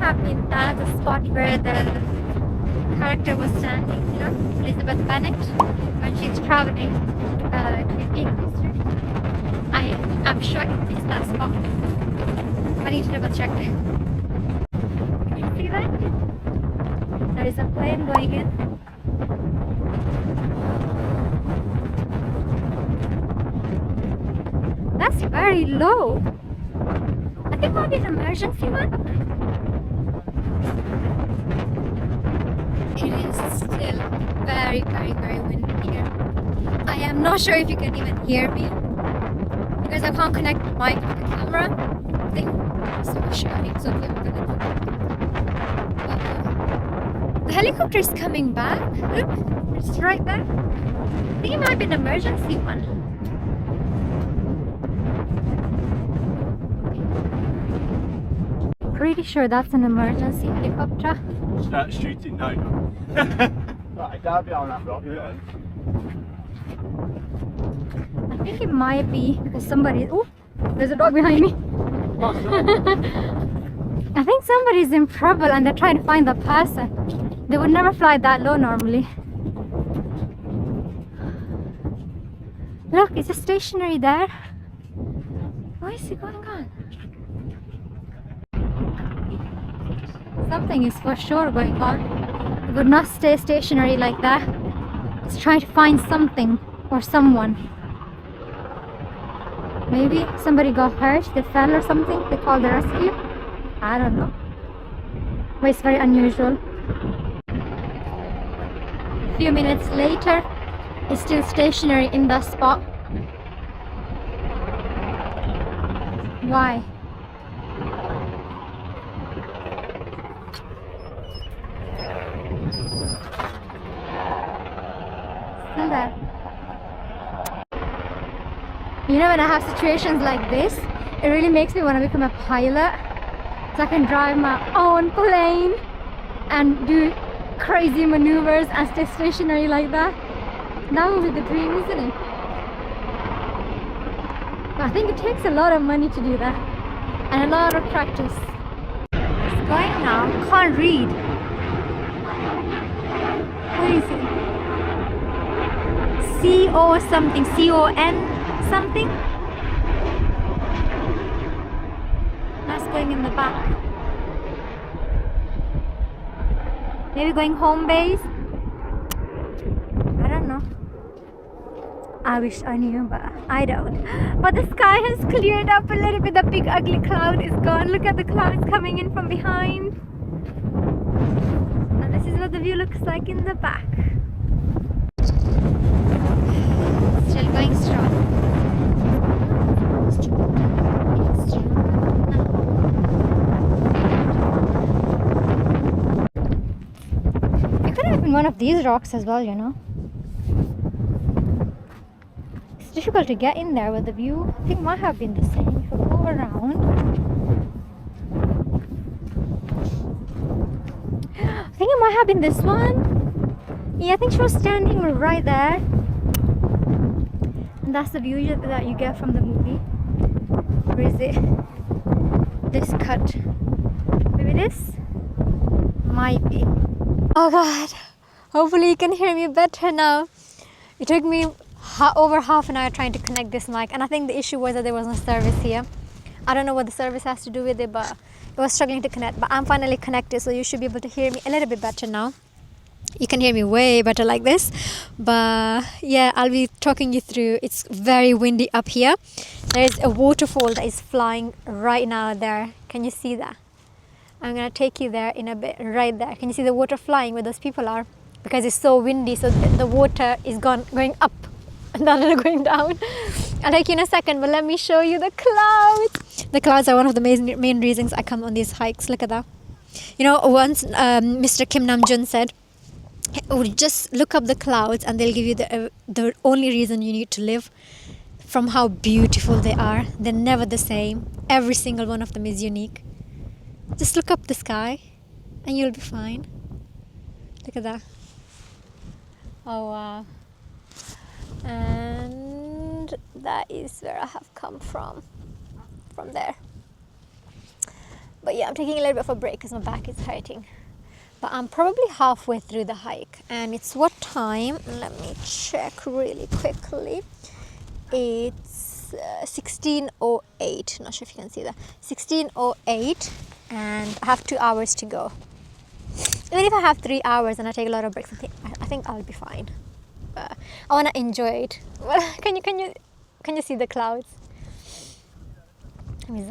have been that the spot where the character was standing, you know, Elizabeth Bennet, when she's traveling to the Peak District. I'm sure it is that spot. I need to double check. Can you see that? There is a plane going in. That's very low. I think maybe an emergency one. It is still very, very, very windy here. I am not sure if you can even hear me because I can't connect the mic to the camera thing. So sure it's okay. The helicopter is coming back. Look, it's right there. I think it might be an emergency one. Pretty sure that's an emergency helicopter. Start shooting now. Right, I can't be on that rock. Yeah. I think it might be because somebody. Oh, there's a dog behind me. I think somebody's in trouble and they're trying to find the person. They would never fly that low normally. Look, it's just stationary there. What is it going on? Something is for sure going on. It would not stay stationary like that. It's trying to find something or someone. Maybe somebody got hurt, they fell or something, they called the rescue. I don't know. But it's very unusual. A few minutes later, it's still stationary in that spot. Why? Still there. You know, when I have situations like this, it really makes me want to become a pilot. So I can drive my own plane and do crazy maneuvers and stay stationary like that. That would be the dream, isn't it? But I think it takes a lot of money to do that and a lot of practice. It's going now. Can't read. What is it? C-O something. C-O-N something. That's going in the back. Maybe going home base. I don't know. I wish I knew, but I don't. But the sky has cleared up a little bit. The big ugly cloud is gone. Look at the clouds coming in from behind. And this is what the view looks like in the back. Still going strong. It could have been one of these rocks as well, you know. It's difficult to get in there with the view. I think it might have been the same. If we go around, I think it might have been this one. Yeah, I think she was standing right there. And that's the view that you get from the movie. Or is it this cut? Maybe this? Might be. Oh god. Hopefully you can hear me better now. It took me over half an hour trying to connect this mic, and I think the issue was that there was no service here. I don't know what the service has to do with it, but it was struggling to connect. But I'm finally connected, so you should be able to hear me a little bit better now. You can hear me way better like this. But yeah, I'll be talking you through. It's very windy up here. There's a waterfall that is flying right now there. Can you see that? I'm gonna take you there in a bit. Right there. Can you see the water flying where those people are? Because it's so windy, so the water is going up and not going down. I'll take you in a second, but let me show you the clouds. The clouds are one of the main reasons I come on these hikes. Look at that. You know, once Mr. Kim Namjoon said, oh, just look up the clouds and they'll give you the only reason you need to live. From how beautiful they are. They're never the same. Every single one of them is unique. Just look up the sky and you'll be fine. Look at that. Oh wow. And that is where I have come from there. But yeah, I'm taking a little bit of a break because my back is hurting. But I'm probably halfway through the hike, and it's what time? Let me check really quickly. It's 16:08. Not sure if you can see that. 16:08, and I have 2 hours to go. Even if I have 3 hours and I take a lot of breaks, I think I'll be fine. But I want to enjoy it. Well, can you see the clouds? Let me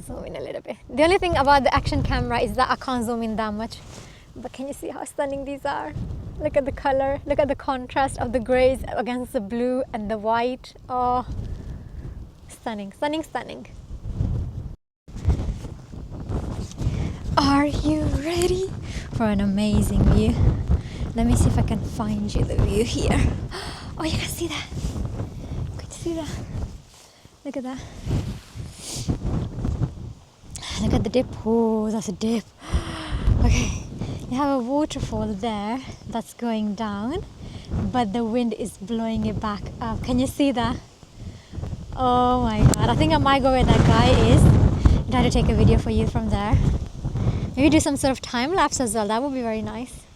zoom in a little bit. The only thing about the action camera is that I can't zoom in that much. But can you see how stunning these are? Look at the color. Look at the contrast of the grays against the blue and the white. Oh, stunning, stunning, stunning. Are you ready for an amazing view? Let me see if I can find you the view here. Oh, you can see that. Can you see that? Look at that. Look at the dip. Oh, that's a dip. Okay, you have a waterfall there that's going down, but the wind is blowing it back up. Can you see that? Oh my god, I think I might go where that guy is and try to take a video for you from there. Maybe do some sort of time lapse as well. That would be very nice.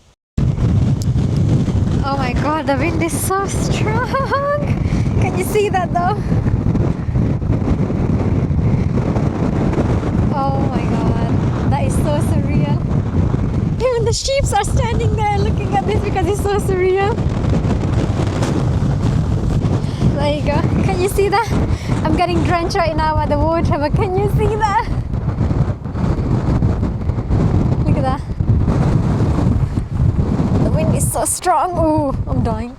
Oh my god, the wind is so strong. Can you see that though? Oh my god, that is so surreal. Even the sheep are standing there looking at this because it's so surreal. There you go. Can you see that? I'm getting drenched right now by the water, but can you see that? Look at that. The wind is so strong. Ooh, I'm dying.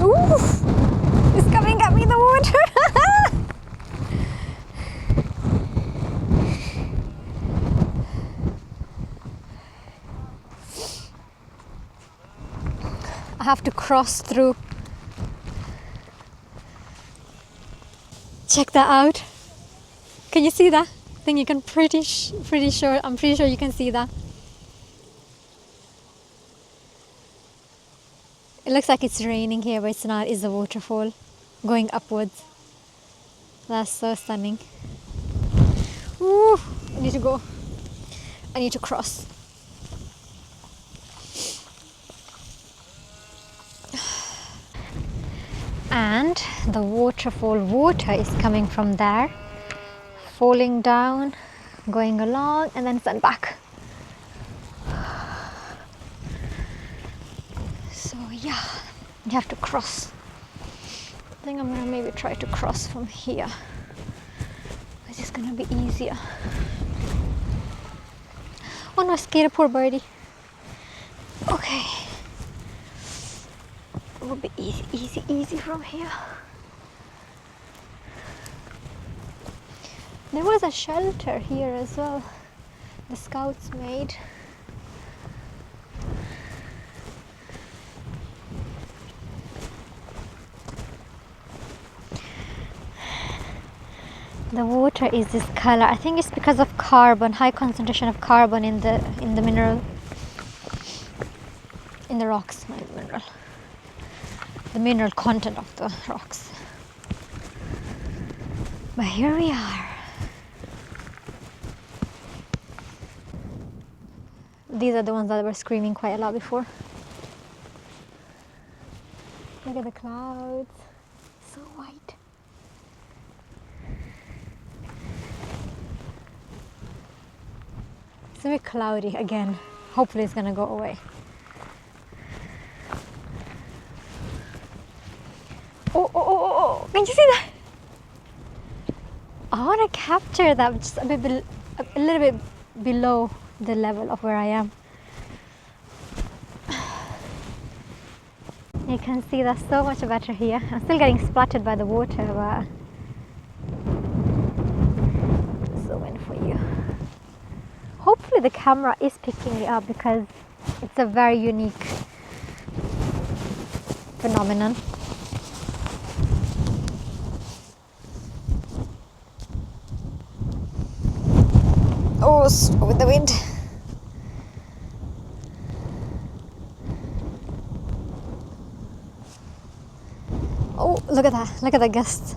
Ooh, it's coming at me, the water. I have to cross through. Check that out. Can you see that? I think you can I'm pretty sure you can see that. It looks like it's raining here, but it's not. It's a waterfall going upwards. That's so stunning. Ooh, I need to go. I need to cross. And the waterfall water is coming from there, falling down, going along, and then sent back. So yeah, you have to cross. I think I'm gonna maybe try to cross from here. This is gonna be easier. Oh no, scared, poor birdie. Okay. It will be easy from here. There was a shelter here as well. The scouts made. The water is this color. I think it's because of carbon, high concentration of carbon in the mineral, in the rocks, not mineral. The mineral content of the rocks. But here we are. These are the ones that were screaming quite a lot before. Look at the clouds. So white. It's a bit cloudy again. Hopefully it's gonna go away. Oh, can you see that? I want to capture that just a little bit below the level of where I am. You can see that's so much better here. I'm still getting splattered by the water, but zoom in for you. Hopefully the camera is picking it up because it's a very unique phenomenon. Oh, with the wind. Oh, look at that. Look at the gusts.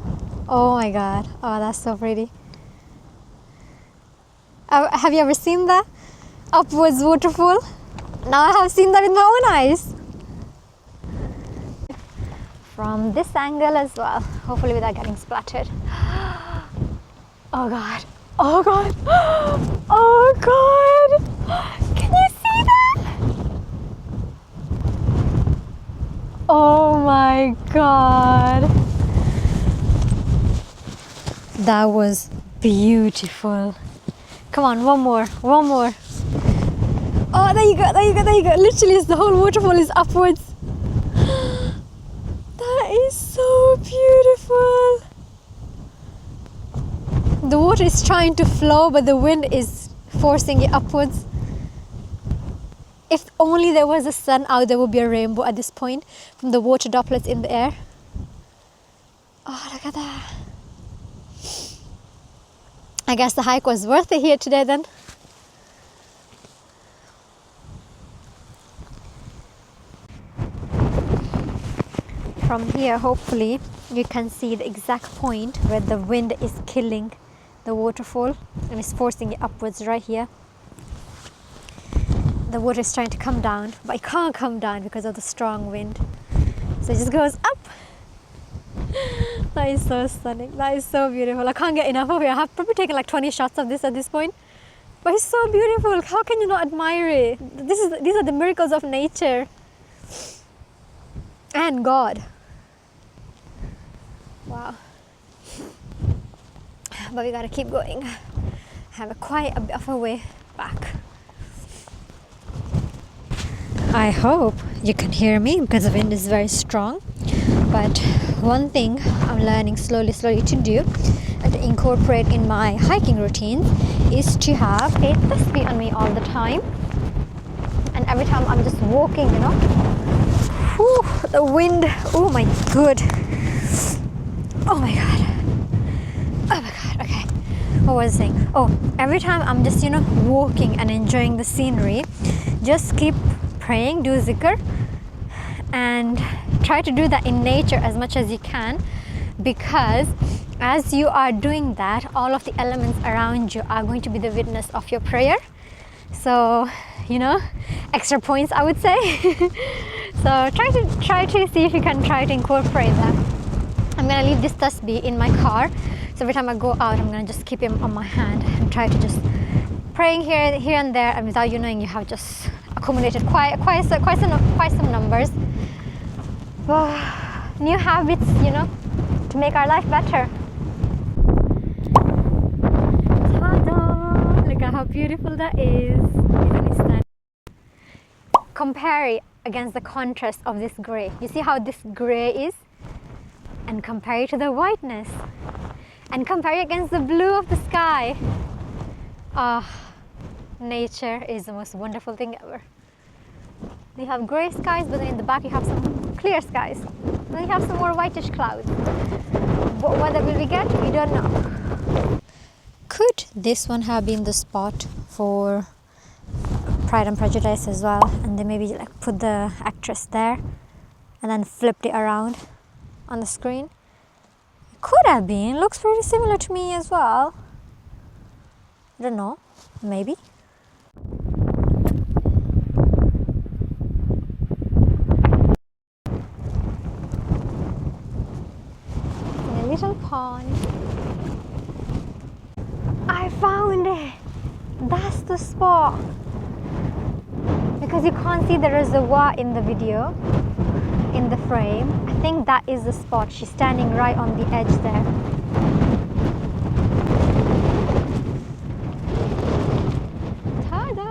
Oh my god. Oh, that's so pretty. Have you ever seen the upwards waterfall? Now I have seen that with my own eyes. From this angle as well, hopefully without getting splattered. Oh god, oh god, oh god, can you see that? Oh my god, that was beautiful. Come on, one more. Oh, there you go. Literally, the whole waterfall is upwards. That is so beautiful. The water is trying to flow, but the wind is forcing it upwards. If only there was a sun out, there would be a rainbow at this point from the water droplets in the air. Oh, look at that. I guess the hike was worth it here today then. From here, hopefully, you can see the exact point where the wind is killing the waterfall and is forcing it upwards right here. The water is trying to come down, but it can't come down because of the strong wind. So it just goes up. That is so stunning. That is so beautiful. I can't get enough of it. I have probably taken like 20 shots of this at this point. But it's so beautiful. How can you not admire it? These are the miracles of nature and God. Wow. But we gotta keep going. Have quite a bit of a way back. I hope you can hear me because the wind is very strong. But one thing I'm learning slowly to do and to incorporate in my hiking routines is to have a tasbih on me all the time. And every time I'm just walking, you know, whew, the wind, oh my god. Oh my god. Oh my god, okay. What was I saying? Oh, every time I'm just, you know, walking and enjoying the scenery, just keep praying, do zikr, and try to do that in nature as much as you can, because as you are doing that, all of the elements around you are going to be the witness of your prayer. So, you know, extra points I would say. So try to see if you can try to incorporate that. I'm gonna leave this tasbih in my car, so every time I go out, I'm gonna just keep him on my hand and try to just praying here and there, and without you knowing, you have just accumulated quite some numbers. New habits, you know, to make our life better. Ta-da! Look at how beautiful that is. Compare it against the contrast of this grey. You see how this grey is? And compare it to the whiteness. And compare it against the blue of the sky. Nature is the most wonderful thing ever. You have grey skies, but then in the back you have some clear skies. Then you have some more whitish clouds. What weather will we get? We don't know. Could this one have been the spot for Pride and Prejudice as well? And they maybe like put the actress there and then flipped it around on the screen. It could have been. Looks pretty similar to me as well. I don't know. Maybe. A little pond. I found it. That's the spot. Because you can't see the reservoir in the video, in the frame. I think that is the spot. She's standing right on the edge there. Ta-da!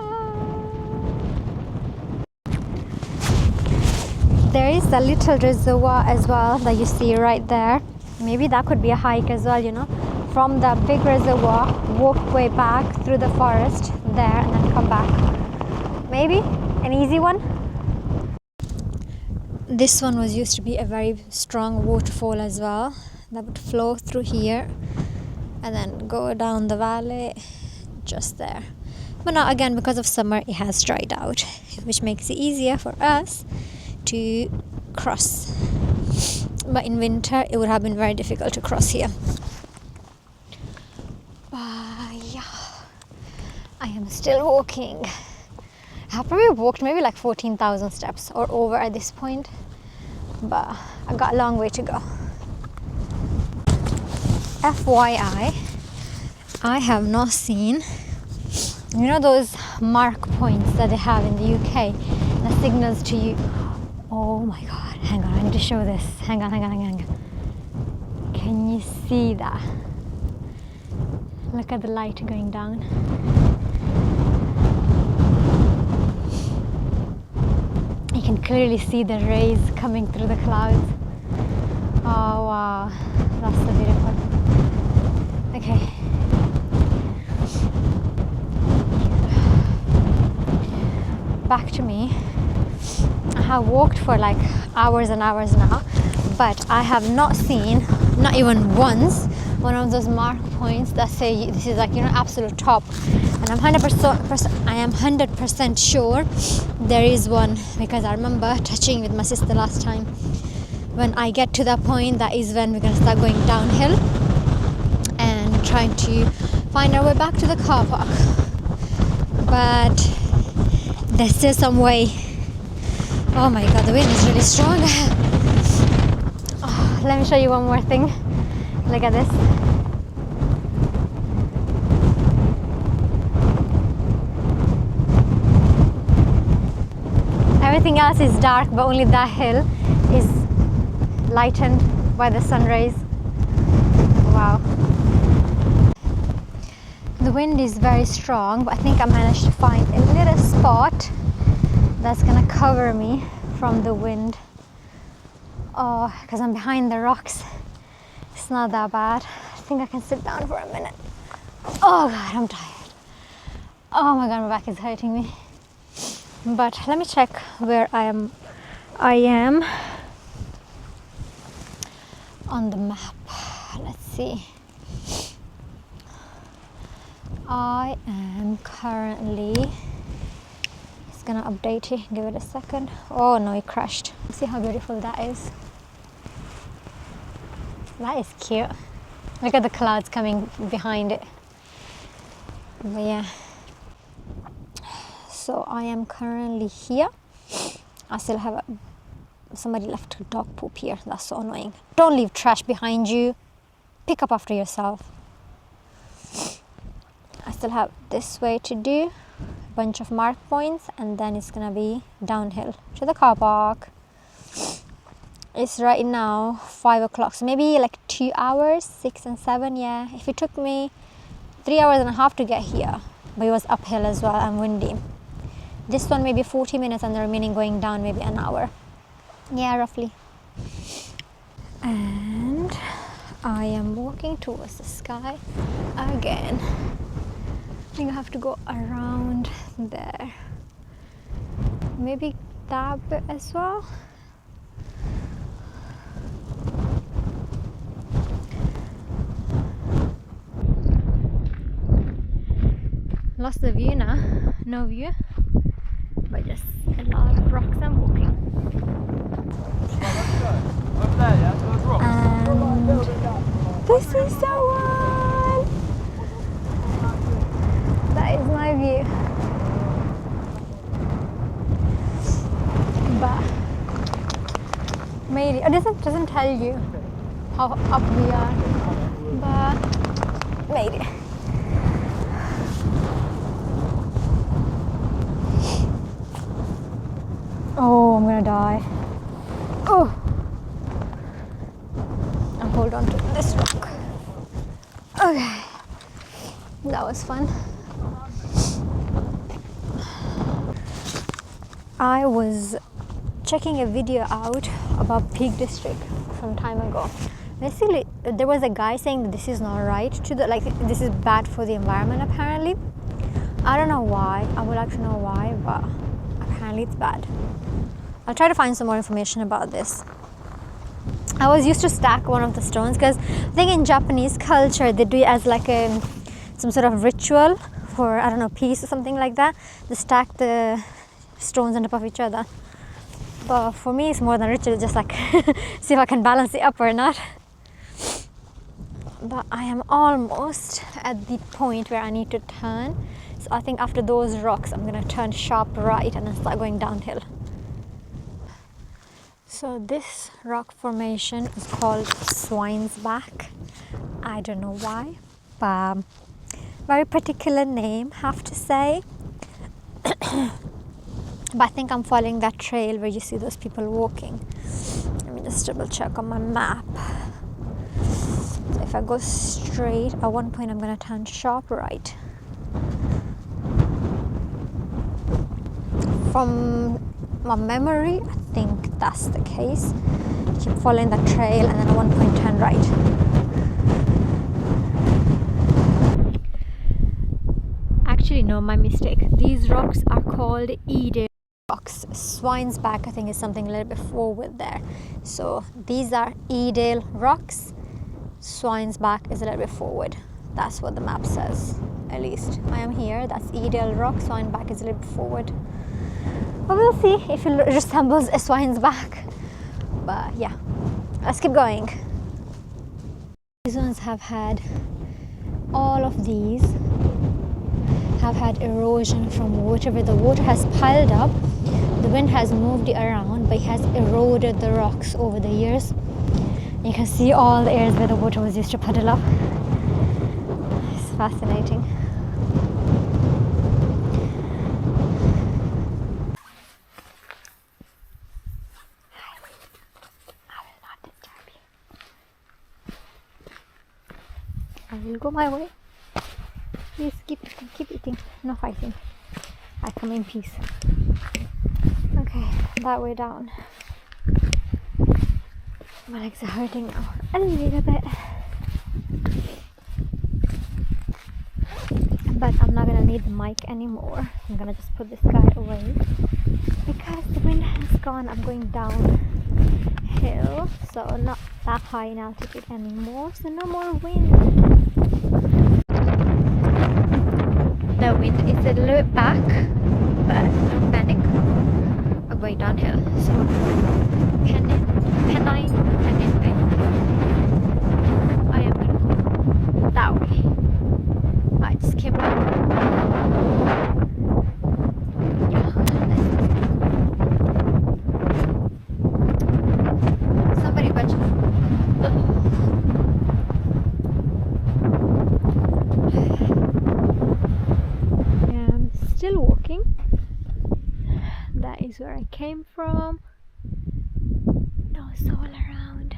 There is a little reservoir as well that you see right there. Maybe that could be a hike as well, you know. From the big reservoir, walk way back through the forest there and then come back. Maybe an easy one. This one was used to be a very strong waterfall as well that would flow through here and then go down the valley just there. But now again, because of summer, it has dried out, which makes it easier for us to cross. But in winter, it would have been very difficult to cross here. Yeah. still walking. I've probably walked maybe like 14,000 steps or over at this point, but I got a long way to go. FYI, I have not seen, you know, those mark points that they have in the UK that signals to you. Oh my god, hang on, I need to show this. Hang on. Can you see that? Look at the light going down. You can clearly see the rays coming through the clouds. Oh wow, that's so beautiful. Okay. Back to me. I have walked for like hours and hours now, but I have not seen, not even once, one of those mark points that say this is like, you know, absolute top. And I'm 100% sure there is one, because I remember touching with my sister last time. When I get to that point, that is when we're gonna start going downhill and trying to find our way back to the car park. But there's still some way. Oh my god, the wind is really strong. Oh, let me show you one more thing. Look at this. Everything else is dark, but only that hill is lightened by the sun rays. Wow. The wind is very strong, but I think I managed to find a little spot that's gonna cover me from the wind. Oh, because I'm behind the rocks. It's not that bad. I think I can sit down for a minute. Oh god, I'm tired. Oh my god, my back is hurting me. But let me check where I am. I am on the map. Let's see. I am currently, it's gonna update it, give it a second. Oh no, it crashed. See how beautiful that is. That is cute. Look at the clouds coming behind it. But yeah, so I am currently here. I still have somebody left dog poop here. That's so annoying. Don't leave trash behind you. Pick up after yourself. I still have this way to do, a bunch of mark points, and then it's gonna be downhill to the car park. It's right now 5 o'clock, so maybe like 2 hours, 6 and 7, yeah. If it took me 3 hours and a half to get here, but it was uphill as well and windy. This one maybe 40 minutes and the remaining going down maybe an hour. Yeah, roughly. And I am walking towards the sky again. I think I have to go around there. Maybe that bit as well. Lost the view now. No view. But just a lot of rocks I'm walking. And this is the one. That is my view. But made it. It doesn't tell you how up we are. But made it. Oh, I'm gonna die. Oh! I'll hold on to this rock. Okay. That was fun. I was checking a video out about Peak District some time ago. Basically, there was a guy saying that this is not right to the, like, this is bad for the environment apparently. I don't know why. I would like to know why, but apparently it's bad. I'll try to find some more information about this. I was used to stack one of the stones because I think in Japanese culture they do it as like some sort of ritual for, I don't know, peace or something like that. They stack the stones on top of each other. But for me it's more than ritual, just like see if I can balance it up or not. But I am almost at the point where I need to turn So I think after those rocks I'm gonna turn sharp right and then start going downhill. So this rock formation is called Swine's Back. I don't know why, but very particular name, have to say. But I think I'm following that trail where you see those people walking. Let me just double check on my map. So if I go straight, at one point I'm gonna turn sharp right. From my memory, I think that's the case. Keep following that trail and then at one point turn right. Actually, no, my mistake. These rocks are called Edale rocks. Swine's Back, I think, is something a little bit forward there. So these are Edale rocks. Swine's Back is a little bit forward. That's what the map says. At least I am here. That's Edale rock. Swine's Back is a little bit forward. But we'll see if it resembles a Swine's Back. But yeah, let's keep going. These ones have had, all of these have had erosion from water, where the water has piled up. The wind has moved it around, but it has eroded the rocks over the years. You can see all the areas where the water was used to puddle up. It's fascinating. I will go my way. Please keep eating. No fighting. I come in peace. Okay, that way down. My legs are hurting now a little bit. But I'm not gonna need the mic anymore. I'm gonna just put this guy away. Because the wind has gone, I'm going downhill. So not that high in altitude anymore. So no more wind. The wind is a little bit back, but don't panic. I'm going downhill. So penine. I am going to go that way. I just came back. Somebody watch. I'm still walking. That is where I came from. No soul around.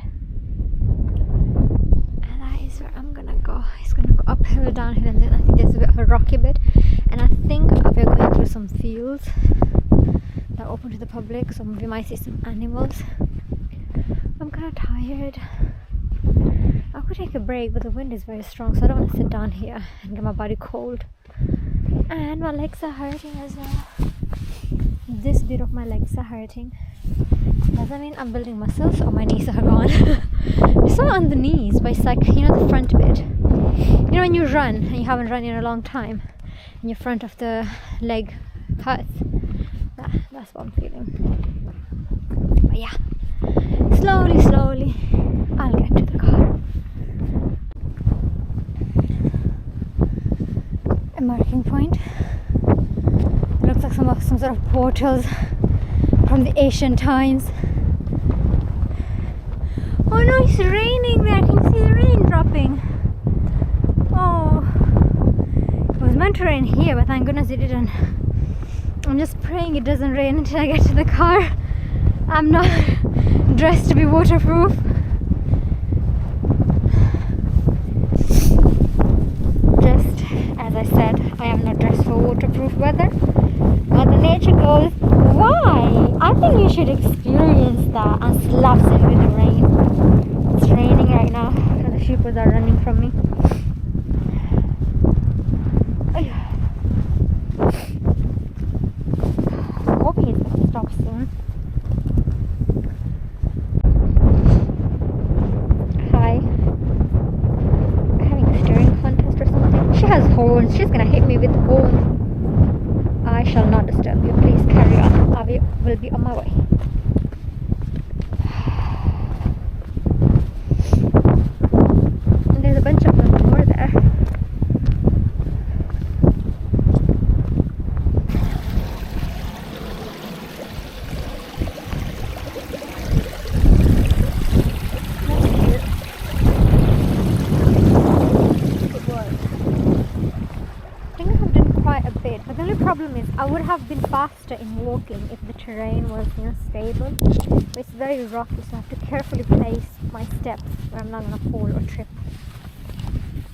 And that is where I'm gonna go. It's gonna go uphill, downhill, and then I think there's a bit of a rocky bit. And I think we're going through some fields that are open to the public, so we might see some animals. I'm kind of tired. I could take a break, but the wind is very strong, so I don't want to sit down here and get my body cold. And my legs are hurting as well. This bit of my legs are hurting. Doesn't mean I'm building muscles or my knees are gone. It's not on the knees, but it's like, you know, the front bit. You know when you run and you haven't run in a long time and your front of the leg hurts? That's what I'm feeling. But yeah, slowly I'll get to the car. A marking point. It looks like some sort of portals from the ancient times. Oh no, it's raining there. I can see the rain dropping. Oh, it was meant to rain here, but thank goodness it didn't. I'm just praying it doesn't rain until I get to the car. I'm not dressed to be waterproof. Just as I said, I am not dressed for waterproof weather. Mother Nature goes, why? I think you should experience that, and slaps it with the rain. It's raining right now and the sheep are running from me. Hoping it's going to stop soon. Hi. We're having a steering contest or something. She has horns. She's going to hit me with the horn. I shall not disturb you. Please carry on. I will be on my way. And there's a bunch of them more there. have been faster in walking if the terrain was, stable. But it's very rocky, so I have to carefully place my steps where I'm not going to fall or trip.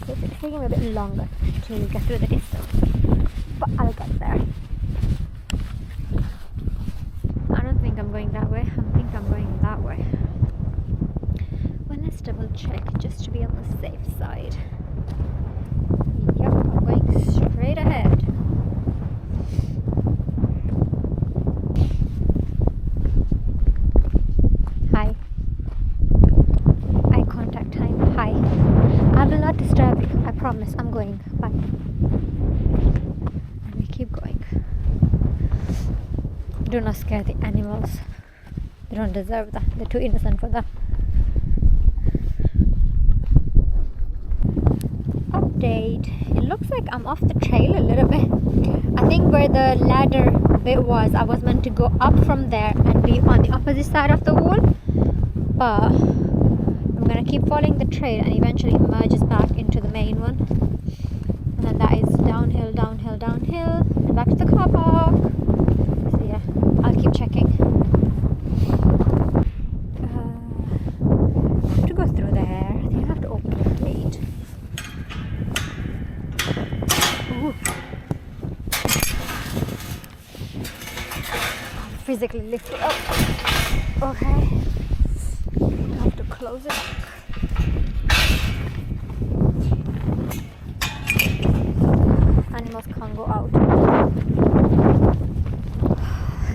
So it's taking me a bit longer to get through the distance, but I'll get there. I don't think I'm going that way. I think I'm going that way. Well, let's double check just to be on the safe side. Yep, I'm going straight ahead. Hi. Eye contact time. Hi. I will not disturb you. I promise. I'm going. Bye. And we keep going. Do not scare the animals. They don't deserve that. They're too innocent for that. Update. It looks like I'm off the trail a little bit. I think where the ladder bit was, I was meant to go up from there and be on the opposite side of the wall. But I'm gonna keep following the trail and eventually it merges back into the main one. And then that is downhill, downhill, downhill, and back to the car park. So yeah, I'll keep checking. I have to go through there. I think I have to open the gate. Ooh. I'll physically lift it up. Okay. I have to close it. Animals can't go out.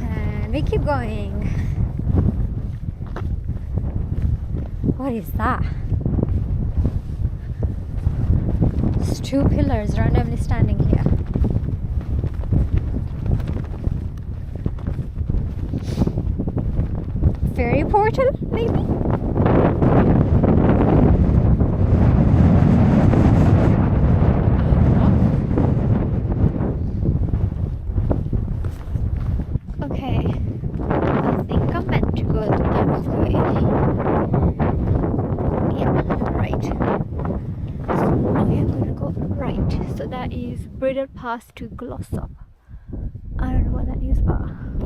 And we keep going. What is that? It's two pillars randomly standing here. Ferry portal, maybe? Okay, I think I'm meant to go that way. Yeah, right. So we are going to go right. So that is Bridle Pass to Glossop. I don't know what that is.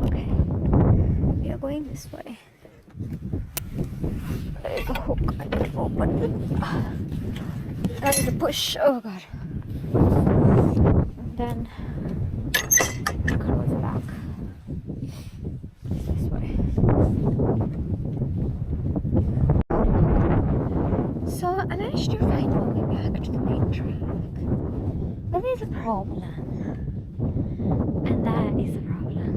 Okay. We are going this way. There's a hook. I need to open it. I need to push. Oh god. And then close it back. This way. So I managed to find my way back to the main track. But there's a problem. And that is a problem.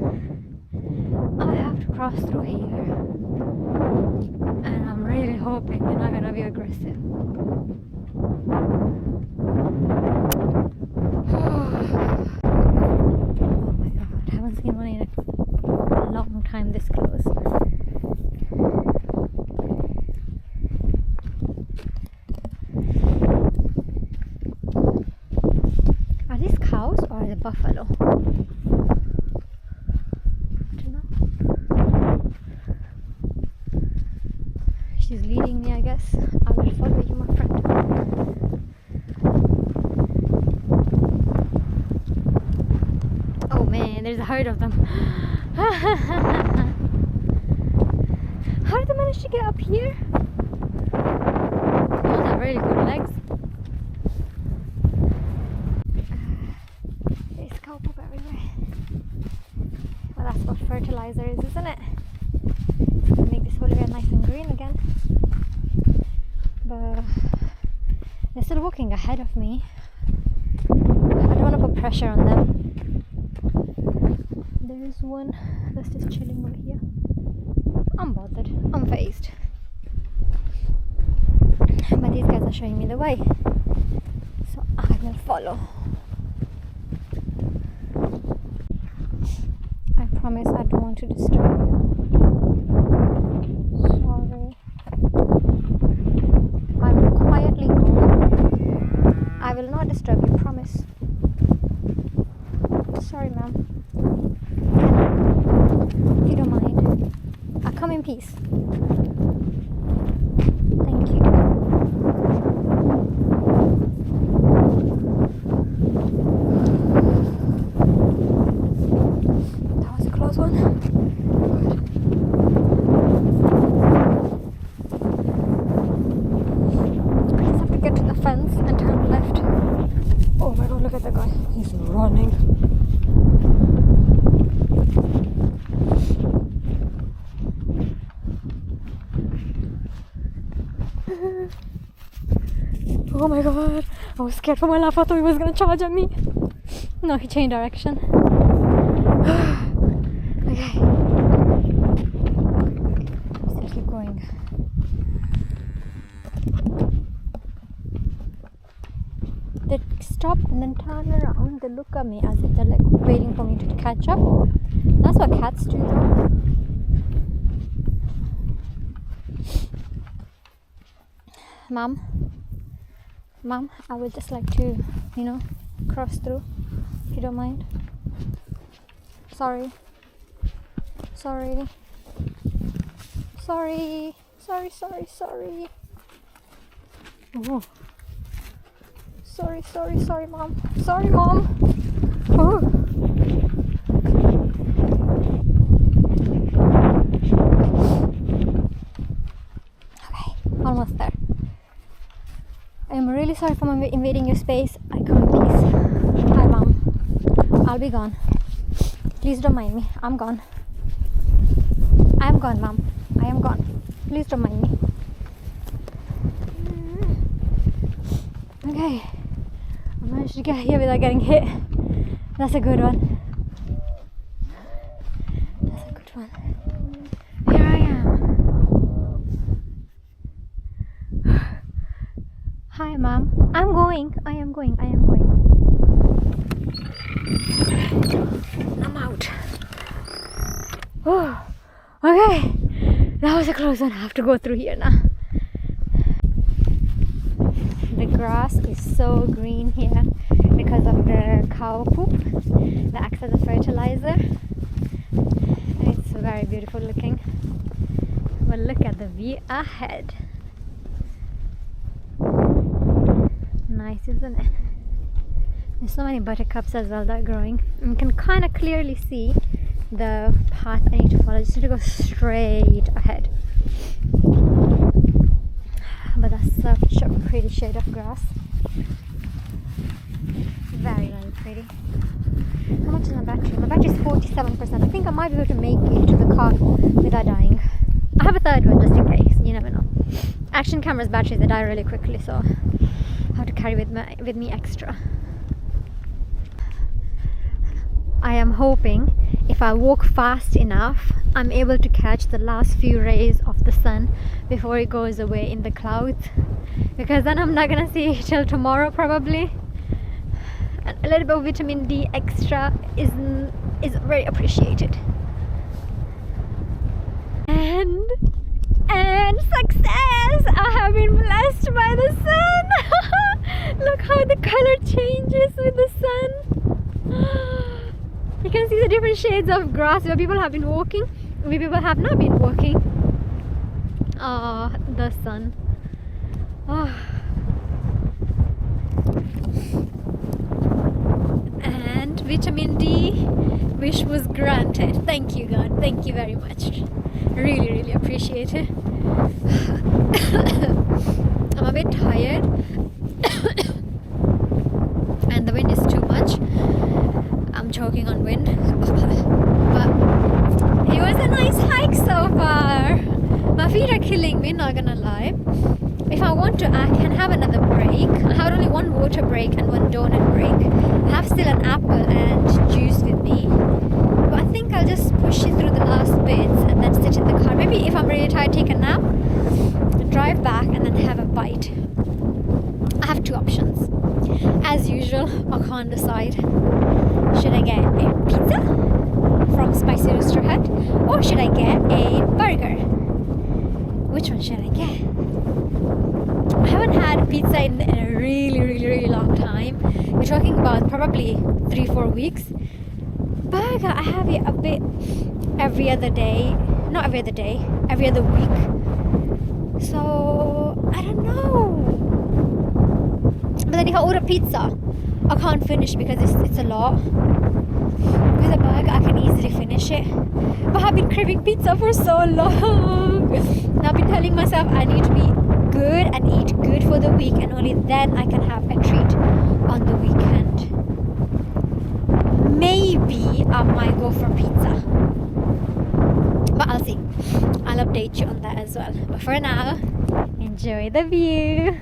I have to cross through here. And I'm really hoping they're not gonna be aggressive. Oh my god, I haven't seen one in a long time this close. Are these cows or are they buffalo? She's leading me, I guess. I will follow you, my friend. Oh man, there's a herd of them. How did they manage to get up here? Oh, they have really good legs. There's cow poop everywhere. Well, that's what fertilizer is, isn't it? It's gonna make this whole area nice and green again. But they're still walking ahead of me. I don't want to put pressure on them. There is one that's just chilling over here. I'm bothered. I'm phased. But these guys are showing me the way. So I will follow. I promise I don't want to disturb you. Sorry. I will quietly go. I will not disturb you, promise. Sorry, ma'am. If you don't mind. I'll come in peace. Thank you. Oh my god, I was scared for my life. I thought he was gonna charge at me. No, he changed direction. Okay. Still keep going. They stop and then turn around. They look at me as if they're like waiting for me to catch up. That's what cats do though. Mom, I would just like to, cross through, if you don't mind. Sorry. Oh. Sorry, Mom. Sorry, Mom. Oh. Okay, almost there. I'm really sorry for invading your space. I come in peace. Hi, Mom. I'll be gone. Please don't mind me. I'm gone. I am gone, Mom. I am gone. Please don't mind me. Okay. I managed to get here without getting hit. That's a good one. Here I am. Hi, Mom. I am going. I'm out. Oh, okay. That was a close one. I have to go through here now. The grass is so green here because of the cow poop that acts as a fertilizer. And it's very beautiful looking. But look at the view ahead. Nice, isn't it? There's so many buttercups as well that are growing. And you can kind of clearly see the path I need to follow. I just need to go straight ahead. But that's such a pretty shade of grass. Very, very pretty. How much is my battery? My battery is 47%. I think I might be able to make it to the car without dying. I have a third one just in case. You never know. Action camera's batteries, they die really quickly, so I have to carry with me extra. I am hoping if I walk fast enough, I'm able to catch the last few rays of the sun before it goes away in the clouds, because then I'm not gonna see it till tomorrow probably. And a little bit of vitamin D extra is very appreciated. And success! I have been blessed by the sun. Look how the color changes with the sun. You can see the different shades of grass where people have been walking, where people have not been walking. The sun. And vitamin D wish was granted. Thank you, God. Thank you very much. Really, really appreciate it. I'm a bit tired. And the wind is too much. I'm choking on wind. But it was a nice hike so far. My feet are killing me, not gonna lie. If I want to, I can have another break. I had only one water break and one donut break. I have still an apple and juice with me. But I think I'll just push it through the last bits and then sit in the car. Maybe if I'm really tired, take a nap, drive back and then have a bite. I have two options. As usual, I can't decide. Should I get a pizza from Spicy Rooster Hut or should I get a burger? Which one should I get? I haven't had pizza in a really, really, really long time. We're talking about probably 3-4 weeks. Burger, I have it a bit every other day. Not every other day, every other week. So, I don't know. But then if I order pizza, I can't finish because it's a lot. With a burger, I can easily finish it. But I've been craving pizza for so long. And I've been telling myself I need to be good and eat good for the week, and only then I can have a treat on the weekend. Maybe I might go for pizza. But I'll see. I'll update you on that as well. But for now, enjoy the view.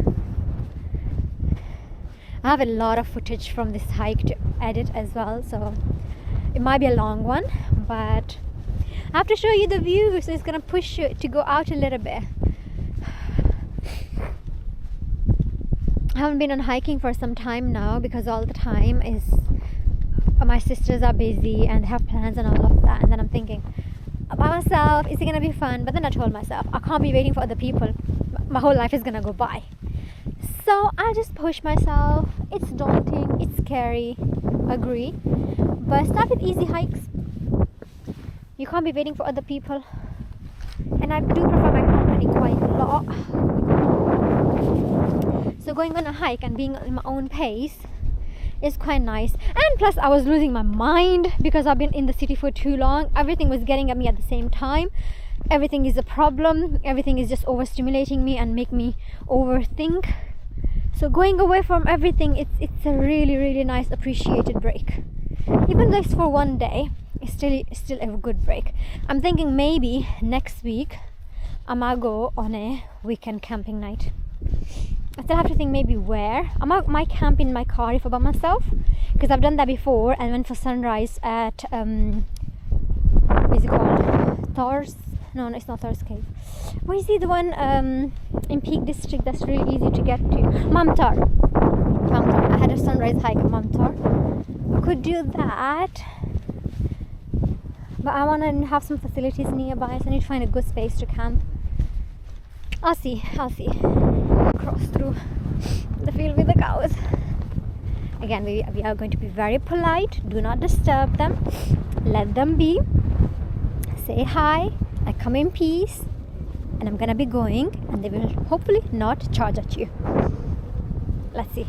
I have a lot of footage from this hike to edit as well, so it might be a long one, but I have to show you the view, so it's gonna push you to go out a little bit. I haven't been on hiking for some time now because all the time is my sisters are busy and have plans and all of that, and then I'm thinking by myself, is it gonna be fun? But then I told myself I can't be waiting for other people, my whole life is gonna go by. So I just push myself. It's daunting, it's scary, agree, but start with easy hikes. You can't be waiting for other people, and I do prefer my company quite a lot. So going on a hike and being at my own pace is quite nice. And plus I was losing my mind because I've been in the city for too long. Everything was getting at me at the same time. Everything is a problem. Everything is just overstimulating me and make me overthink. So going away from everything, it's a really nice appreciated break. Even though it's for one day, it's still a good break. I'm thinking maybe next week I might go on a weekend camping night. I still have to think maybe where. I might camp in my car if I'm by myself, because I've done that before and went for sunrise at what is it called? Thor's? No, it's not Thor's Cave. Where is it? The one in Peak District that's really easy to get to. Mamtar. I had a sunrise hike at Mamtar. I could do that, but I want to have some facilities nearby, so I need to find a good space to camp. I'll see. Cross through the field with the cows. Again, we are going to be very polite. Do not disturb them. Let them be. Say hi. I come in peace. And I'm gonna be going, and they will hopefully not charge at you. Let's see.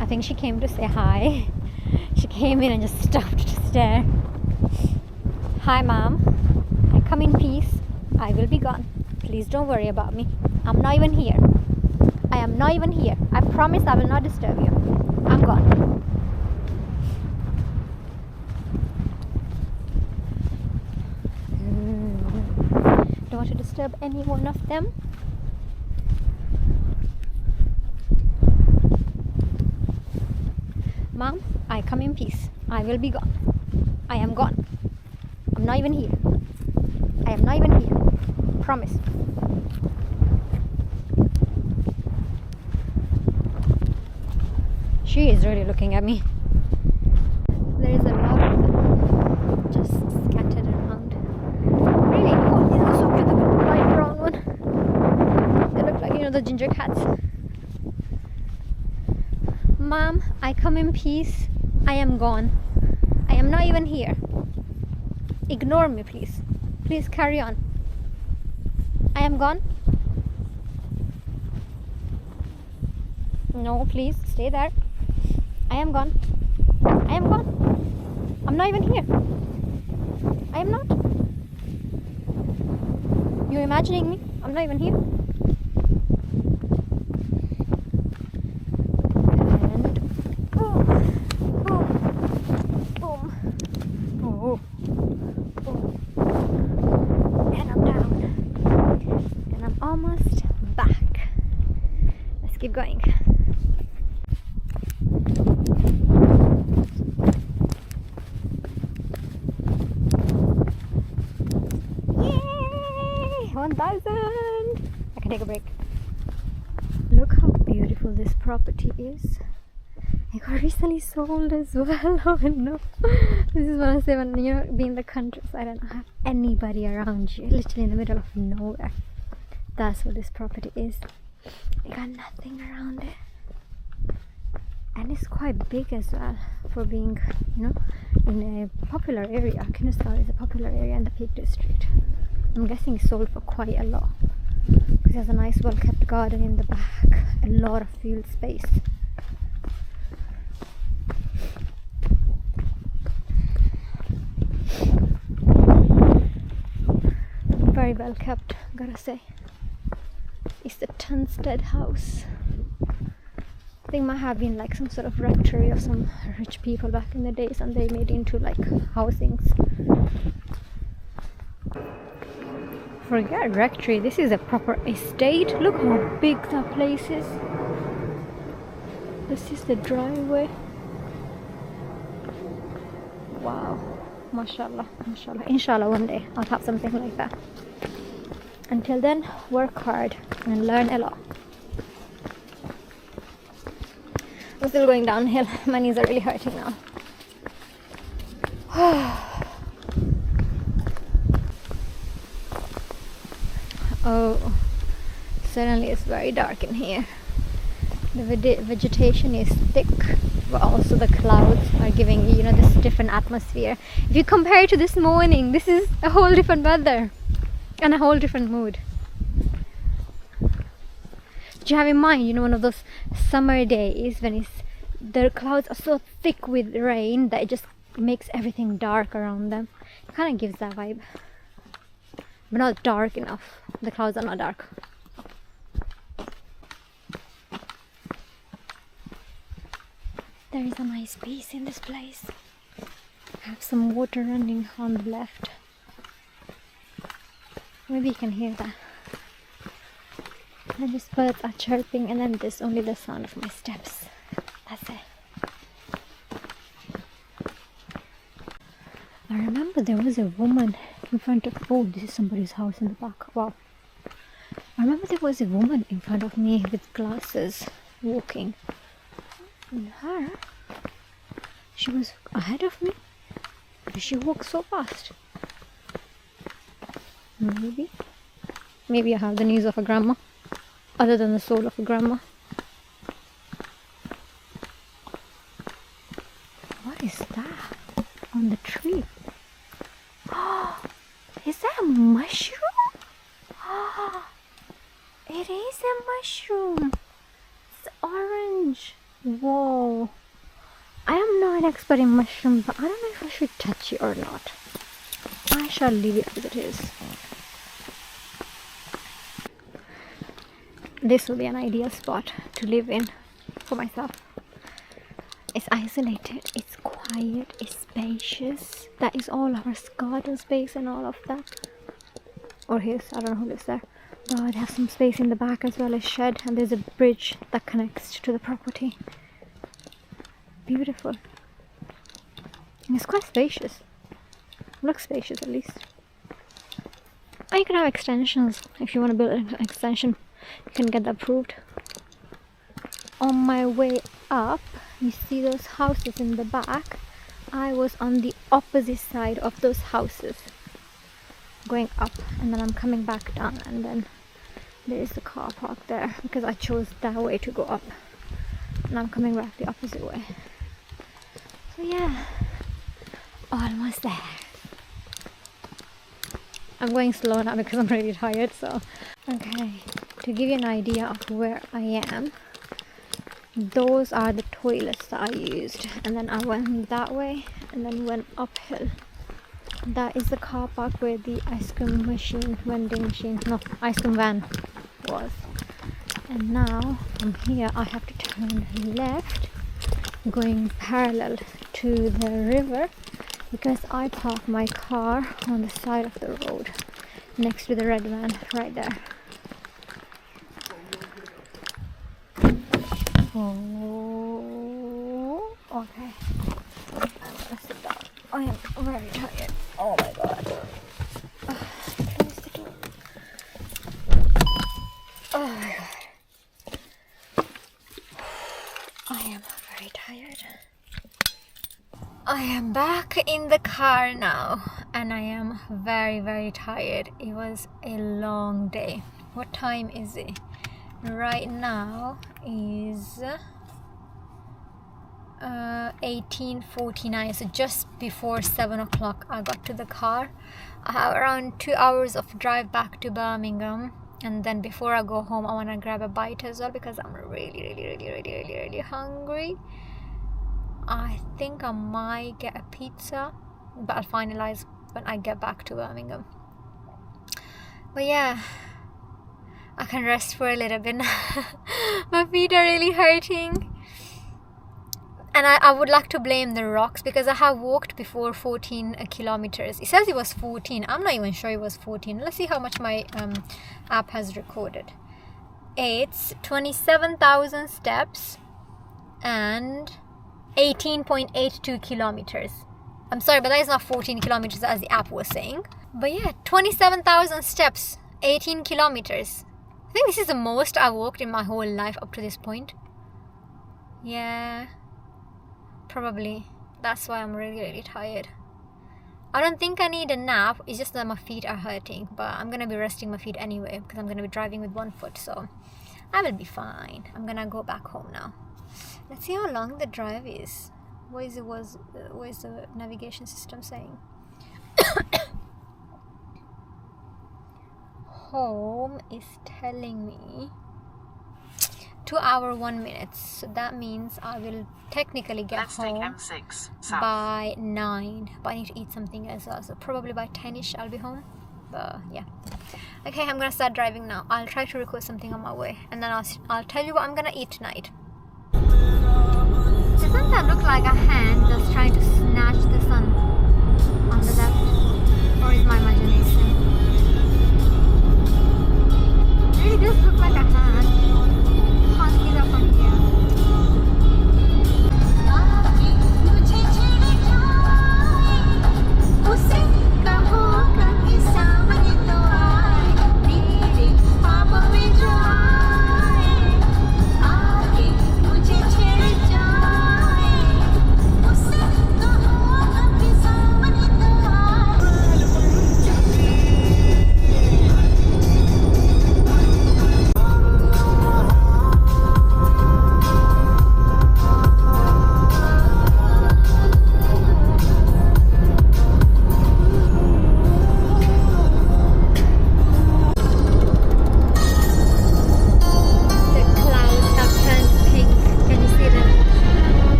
I think she came to say hi. She came in and just stopped to stare. Hi, Mom. I come in peace. I will be gone. Please don't worry about me. I'm not even here. I am not even here. I promise I will not disturb you. I'm gone. Don't want to disturb any one of them. Mom, I come in peace. I will be gone. I am gone. I'm not even here. I am not even here. Promise. She is really looking at me. There is a lot of them just scattered around. Really? Oh, these are so cute. The light brown one. They look like, the ginger cats. Mom, I come in peace. I am gone. I am not even here. Ignore me, please. Please carry on. I am gone. No, please stay there. I am gone. I am gone. I'm not even here. I am not. You're imagining me? I'm not even here. And boom, boom, boom. Oh, boom. And I'm down. And I'm almost back. Let's keep going. Yay! 1,000! I can take a break. Look how beautiful this property is. It got recently sold as well. Oh no. This is what I say when be in the countryside and not have anybody around you. Literally in the middle of nowhere. That's what this property is. You got nothing around it. And it's quite big as well for being, in a popular area. Kinderscout is a popular area in the Peak District. I'm guessing it's sold for quite a lot. Because there's a nice well-kept garden in the back. A lot of field space. Very well kept, gotta say. It's the Tunstead house. I think it might have been like some sort of rectory of some rich people back in the days, and they made it into like housings. Forget rectory, this is a proper estate. Look how big that place is. This is the driveway. Wow, mashallah, mashallah. Inshallah one day I'll have something like that. Until then, work hard and learn a lot. I'm still going downhill. My knees are really hurting now. Oh, suddenly it's very dark in here. The vegetation is thick, but also the clouds are giving you, this different atmosphere. If you compare it to this morning, this is a whole different weather and a whole different mood. Do you have in mind, one of those summer days when the clouds are so thick with rain that it just makes everything dark around them? It kind of gives that vibe, but not dark enough. The clouds are not dark. There is a nice peace in this place. I have some water running on the left. Maybe you can hear that. And these birds are chirping, and then there's only the sound of my steps. That's it. I remember there was a woman in front of... Oh, this is somebody's house in the back. Wow. I remember there was a woman in front of me with glasses walking. And her, she was ahead of me. Did she walk so fast? Maybe I have the knees of a grandma, other than the soul of a grandma. What is that on the tree? Oh, is that a mushroom? Oh, it is a mushroom. It's orange. Whoa. I am not an expert in mushrooms, but I don't know if I should touch it or not. I shall leave it as it is. This will be an ideal spot to live in for myself. It's isolated, it's quiet, it's spacious. That is all our garden space and all of that. Or his, I don't know who lives there. But they have some space in the back as well as shed, and there's a bridge that connects to the property. Beautiful. And it's quite spacious. Looks spacious at least. And you can have extensions if you want to build an extension. You can get that approved. On my way up, you see those houses in the back. I was on the opposite side of those houses, going up, and then I'm coming back down, and then there is the car park there because I chose that way to go up, and I'm coming back the opposite way. So yeah, almost there. I'm going slow now because I'm really tired. So okay, to give you an idea of where I am, those are the toilets that I used, and then I went that way and then went uphill. That is the car park where the ice cream machine, vending machine, no, ice cream van was. And now from here I have to turn left, going parallel to the river, because I parked my car on the side of the road next to the red van right there. Oh, okay. I'm gonna sit down. I am very tired. Oh my god. Close the door. Oh my god. I am very tired. I am back in the car now, and I am very, very tired. It was a long day. What time is it? Right now is 18:49, so just before 7 o'clock I got to the car. I have around 2 hours of drive back to Birmingham, and then before I go home I want to grab a bite as well because I'm really hungry. I think I might get a pizza, but I'll finalize when I get back to Birmingham. But yeah, I can rest for a little bit now. My feet are really hurting. And I would like to blame the rocks because I have walked before 14 kilometers. It says it was 14. I'm not even sure it was 14. Let's see how much my app has recorded. It's 27,000 steps and 18.82 kilometers. I'm sorry, but that is not 14 kilometers as the app was saying. But yeah, 27,000 steps, 18 kilometers. I think this is the most I've walked in my whole life up to this point. Yeah, probably. That's why I'm really, really tired. I don't think I need a nap. It's just that my feet are hurting. But I'm going to be resting my feet anyway because I'm going to be driving with one foot. So I will be fine. I'm going to go back home now. Let's see how long the drive is. What is the navigation system saying? Home is telling me 2 hours 1 minute. So that means I will technically get home M6 by 9. But I need to eat something as well. So probably by 10ish I'll be home. But yeah. Okay, I'm gonna start driving now. I'll try to record something on my way, and then I'll tell you what I'm gonna eat tonight. Doesn't that look like a hand just trying to snatch the sun on the left? Or is my imagination? It really does look like a hand. Can't see that from here.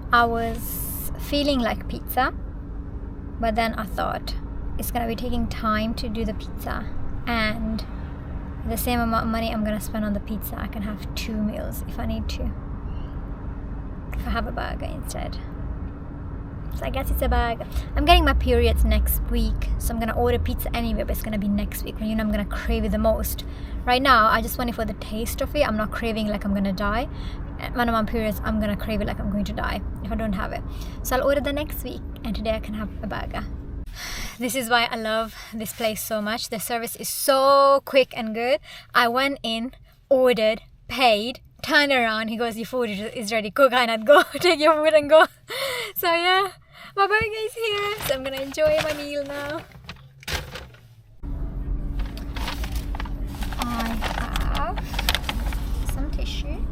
I was feeling like pizza, but then I thought it's gonna be taking time to do the pizza, and the same amount of money I'm gonna spend on the pizza, I can have 2 meals if I need to. If I have a burger instead. So I guess it's a burger. I'm getting my periods next week, so I'm gonna order pizza anyway, but it's gonna be next week when I'm gonna crave it the most. Right now, I just want it for the taste of it. I'm not craving like I'm gonna die. One of my periods, I'm gonna crave it like I'm going to die if I don't have it. So I'll order the next week, and today I can have a burger. This is why I love this place so much. The service is so quick and good. I went in, ordered, paid, turned around. He goes, your food is ready. Go, KitKainat, go. Take your food and go. So yeah, my burger is here. So I'm gonna enjoy my meal now. I have some tissue,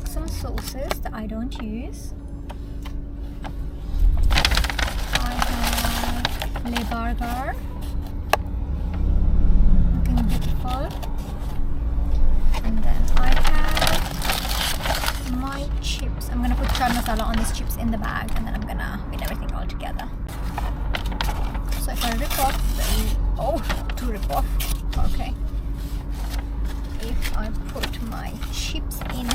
some sauces that I don't use. I have Le Burger, looking beautiful, and then I have my chips. I'm gonna put chaat masala on these chips in the bag, and then I'm gonna mix everything all together. So if I rip off to rip off, okay. If I put my chips in